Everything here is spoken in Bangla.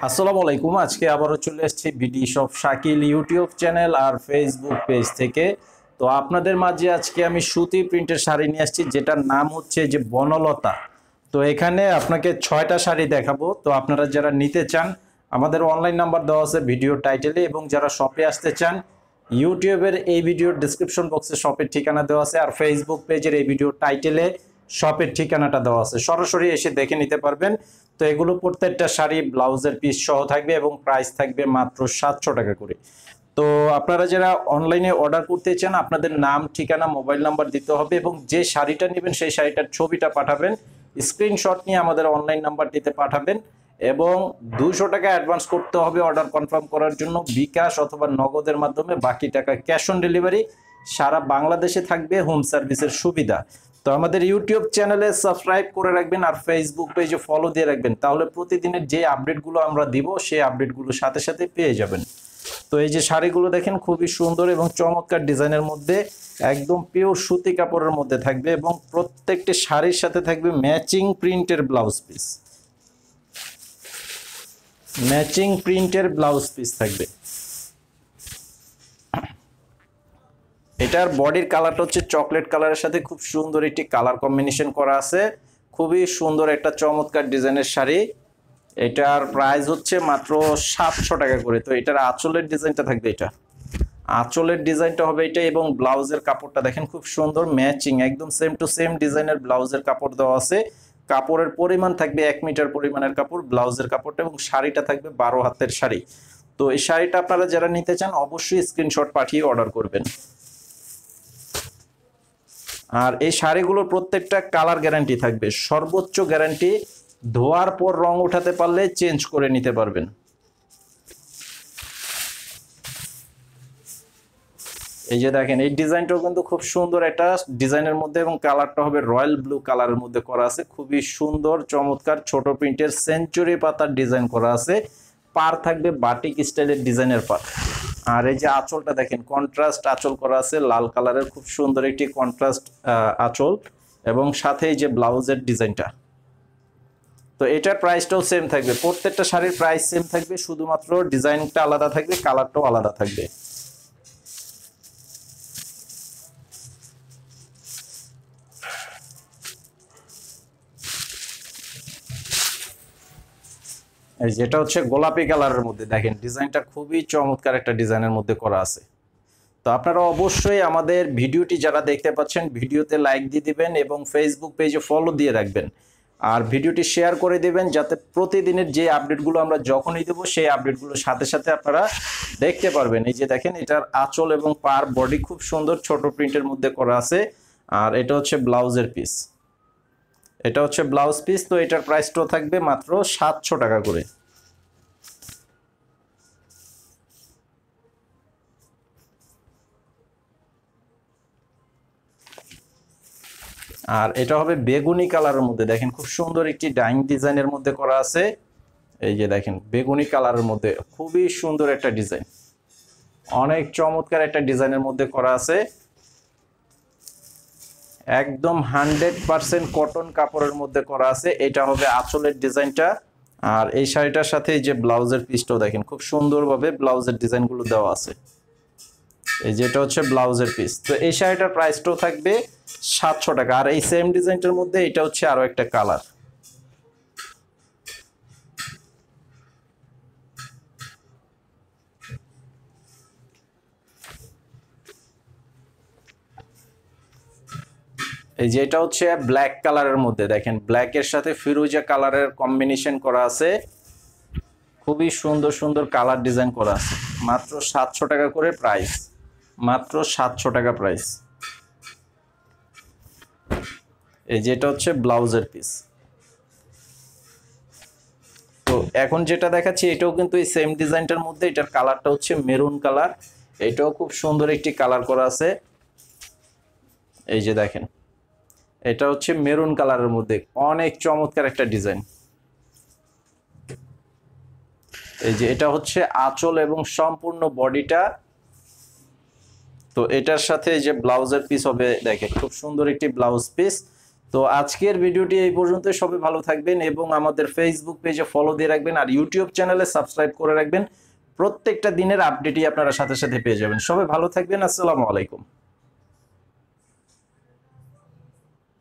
আসসালামু আলাইকুম। আজকে আবারও চলে এসেছি BD shop Shakil YouTube channel আর ফেসবুক পেজ থেকে। তো আপনাদের মাঝে আজকে আমি সুতি প্রিন্টের শাড়ি নিয়ে আসছি, যেটার নাম হচ্ছে যে বনলতা। তো এখানে আপনাকে 6টা শাড়ি দেখাবো। তো আপনারা যারা নিতে চান, আমাদের অনলাইন নাম্বার দেওয়া আছে ভিডিও টাইটেলে, এবং যারা শপে আসতে চান ইউটিউবের এই ভিডিওর ডিসক্রিপশন বক্সে শপের ঠিকানা দেওয়া আছে, আর ফেসবুক পেজের এই ভিডিও টাইটেলে শপের ঠিকানাটা দেওয়া আছে, সরাসরি এসে দেখে নিতে পারবেন। তো এগুলো প্রত্যেকটা শাড়ি ব্লাউজের পিস সহ থাকবে এবং প্রাইস থাকবে মাত্র 700 টাকা করে। তো আপনারা যারা অনলাইনে অর্ডার করতে চান, আপনাদের নাম, ঠিকানা, মোবাইল নাম্বার দিতে হবে এবং যে শাড়িটা নেবেন সেই শাড়িটার ছবিটা পাঠাবেন, স্ক্রিনশট নিয়ে আমাদের অনলাইন নাম্বারটিতে পাঠাবেন এবং 200 টাকা অ্যাডভান্স করতে হবে অর্ডার কনফার্ম করার জন্য, বিকাশ অথবা নগদের মাধ্যমে। বাকি টাকা ক্যাশ অন ডেলিভারি। সারা বাংলাদেশে থাকবে হোম সার্ভিসের সুবিধা। তো আমাদের ইউটিউব চ্যানেলে সাবস্ক্রাইব করে রাখবেন আর ফেসবুক পেজে ফলো দিয়ে রাখবেন, তাহলে প্রতিদিনের যে আপডেটগুলো আমরা দিব সেই আপডেটগুলো সাথে সাথে পেয়ে যাবেন। তো এই যে শাড়িগুলো দেখেন, খুবই সুন্দর এবং চমৎকার ডিজাইনের মধ্যে, একদম পিওর সুতি কাপড়ের মধ্যে থাকবে এবং প্রত্যেকটি শাড়ির সাথে থাকবে ম্যাচিং প্রিন্টের ব্লাউজ পিস। ম্যাচিং প্রিন্টের ব্লাউজ পিস থাকবে। এটার বডির কালারটা হচ্ছে চকলেট কালারের সাথে খুব সুন্দর একটি কালার কম্বিনেশন করা আছে। খুবই সুন্দর একটা চমৎকার ডিজাইনের শাড়ি। এটার প্রাইস হচ্ছে মাত্র 700 টাকা করে। তো এটার আঁচলের ডিজাইনটা থাকবে, এটা আঁচলের ডিজাইনটা হবে এটা, এবং ব্লাউজের কাপড়টা দেখেন খুব সুন্দর ম্যাচিং, একদম সেম টু সেম ডিজাইনের ব্লাউজের কাপড় দেওয়া আছে। কাপড়ের পরিমাণ থাকবে 1 মিটার পরিমাণের কাপড় ব্লাউজের কাপড়টা, এবং শাড়িটা থাকবে 12 হাতের শাড়ি। তো এই শাড়িটা আপনারা যারা নিতে চান অবশ্যই স্ক্রিনশট পাঠিয়ে অর্ডার করবেন। আর এই শাড়িগুলোর প্রত্যেকটা কালার গ্যারান্টি থাকবে, সর্বোচ্চ গ্যারান্টি। ধোয়ার পর রং উঠাতে পারলে চেঞ্জ করে নিতে পারবেন। এই যে দেখেন, এই ডিজাইনটাও কিন্তু খুব সুন্দর একটা ডিজাইনের মধ্যে, এবং কালারটা হবে রয়্যাল ব্লু কালারের মধ্যে করা আছে। খুবই সুন্দর চমৎকার ছোট প্রিন্টের সেঞ্চুরি পাতার ডিজাইন করা আছে। পার থাকবে বাটিক স্টাইলের ডিজাইনের পার। আর এই যে আঁচলটা দেখেন, কন্ট্রাস্ট আঁচল করা আছে লাল কালারের, খুব সুন্দর একটি কন্ট্রাস্ট আঁচল, এবং সাথে এই যে ব্লাউজের ডিজাইনটা। তো এটার প্রাইসটাও সেম থাকবে, প্রত্যেকটা শাড়ির প্রাইস সেম থাকবে, শুধুমাত্র ডিজাইনটা আলাদা থাকবে, কালারটাও আলাদা থাকবে। এই যেটা হচ্ছে গোলাপি কালারের মধ্যে, দেখেন ডিজাইনটা খুবই চমৎকার একটা ডিজাইনের মধ্যে করা আছে। তো আপনারা অবশ্যই আমাদের ভিডিওটি যারা দেখতে পাচ্ছেন ভিডিওতে লাইক দিয়ে দিবেন এবং ফেসবুক পেজে ফলো দিয়ে রাখবেন, আর ভিডিওটি শেয়ার করে দিবেন, যাতে প্রতিদিনের যে আপডেটগুলো আমরা যখনই দেবো সেই আপডেটগুলোর সাথে সাথে আপনারা দেখতে পারবেন। এই যে দেখেন, এটার আঁচল এবং পার বডি খুব সুন্দর ছোট প্রিন্টের মধ্যে করা আছে। আর এটা হচ্ছে ব্লাউজের পিস, এটা হচ্ছে ব্লাউজ পিস। তো এটার প্রাইসটাও থাকবে মাত্র 700 টাকা করে। আর এটা হবে বেগুনি কালারের মধ্যে, দেখেন খুব সুন্দর একটি ডাইং ডিজাইনের মধ্যে করা আছে। এই যে দেখেন, বেগুনি কালারের মধ্যে খুবই সুন্দর একটা ডিজাইন, অনেক চমৎকার একটা ডিজাইনের মধ্যে করা আছে। একদম 100% কটন কাপড়ের মধ্যে করা আছে। এটা হবে আঁচলের ডিজাইনটা। আর এই শাড়িটার সাথে এই যে ব্লাউজের পিসটাও দেখেন, খুব সুন্দরভাবে ব্লাউজের ডিজাইনগুলো দেওয়া আছে। এই যেটা হচ্ছে ব্লাউজের পিস। তো এই শাড়িটার প্রাইসটাও থাকবে 700 টাকা। আর এই সেম ডিজাইনটার মধ্যে এটা হচ্ছে আরো একটা কালার। এই যে এটা হচ্ছে ব্ল্যাক কালারের মধ্যে, দেখেন ব্ল্যাকের সাথে ফিরোজা কালারের কম্বিনেশন করা আছে। খুবই সুন্দর সুন্দর কালার ডিজাইন করা আছে। মাত্র 700 টাকা করে প্রাইস, মাত্র 700 টাকা প্রাইস। এই যেটা হচ্ছে ব্লাউজের পিস। তো এখন যেটা দেখাচ্ছি এটাও কিন্তু এই সেম ডিজাইনটার মধ্যে, এটার কালারটা হচ্ছে মেরুন কালার। এটাও খুব সুন্দর একটি কালার করা আছে। এই যে দেখেন, এটা হচ্ছে মেরুন কালারের মধ্যে, অনেক চমৎকার একটা ডিজাইন। এই যে এটা হচ্ছে আঁচল এবং সম্পূর্ণ বডিটা। তো এটার সাথে যে ব্লাউজের পিস হবে, দেখেন খুব সুন্দর একটি ব্লাউজ পিস। তো আজকের ভিডিওটি এই পর্যন্তই। সবাই ভালো থাকবেন এবং আমাদের ফেসবুক পেজে ফলো দিয়ে রাখবেন আর ইউটিউব চ্যানেলে সাবস্ক্রাইব করে রাখবেন। প্রত্যেকটা দিনের আপডেটই আপনারা সাথে সাথে পেয়ে যাবেন। সবাই ভালো থাকবেন। আসসালামু আলাইকুম।